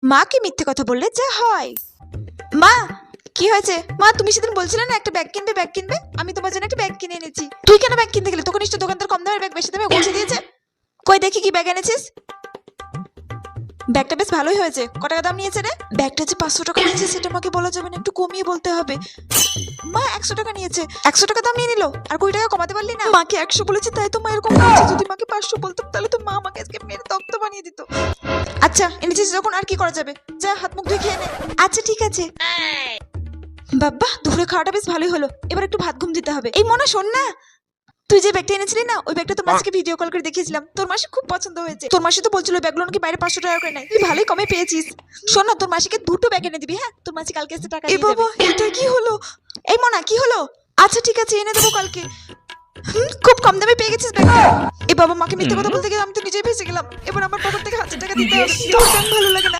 মাকে মিথ্যে কথা বললে যা হয়। মা কি হয়েছে? মা তুমি সেদিন বলছিলে না একটা ব্যাগ কিনবে, আমি তোমার জন্য একটা ব্যাগ কিনে এনেছি। তুই কেন ব্যাগ কিনতে গেলি? তোকে নিশ্চয় দোকানদার কম দামের ব্যাগ বেশি দামে পৌঁছে দিয়েছে। কই দেখি কি ব্যাগ এনেছিস। ব্যাগটা বেশ ভালোই হয়েছে। কত টাকা দাম নিয়েছে রে? ব্যাগটা যে 500 টাকা নিয়েছে সেটা আমাকে বলা যাবে না, একটু কমিয়ে বলতে হবে। মা 100 টাকা নিয়েছে। 100 টাকা দাম নিয়ে নিল, আর 20 টাকা কমাতে পারলি না? মাকে 100 বলেছি তাই তো মা এরকম বলছে। যদি মাকে 500 বলতাম তাহলে তো মা আমাকে আজকে মেরে তক্ত বানিয়ে দিত। আচ্ছা এনেছিস যখন আর কি করা যাবে, যা হাত মুখ ধুয়ে খেয়ে নে। আচ্ছা ঠিক আছে। বাবা দুপুরে খাওয়াটা বেশ ভালোই হলো, এবার একটু ভাত ঘুম দিতে হবে। এই মনা শোন না, তুই যে ব্যাগটা এনেছিলি না ওই ব্যাগটা তোর মাসিকে ভিডিও কল করে দেখিয়েছিলাম, তোর মাসি খুব পছন্দ হয়েছে। তোর মাসি তো বলছিল ব্যাগগুলো নাকি বাইরে 500 টাকা করে নেয়, তুই ভালোই কমে পেয়েছিস। শোন না তোর মাসিকে দুটো ব্যাগ এনে দিবি। হ্যাঁ তোর মাসি কালকে এসে টাকা দিয়ে যাবে। এটা কি হলো? এই মনা কি হলো? আচ্ছা ঠিক আছে এনে দেবো কালকে। খুব কম দামে পেয়ে গেছিস ব্যাগটা। এ বাবা মাকে মিথ্যে কথা বলতে গিয়ে আমি তো নিজেই ফেসে গেলাম। এবার আমার পকেট থেকে 1000 টাকা দিতে হবে। তোর কেন ভালো লাগে না?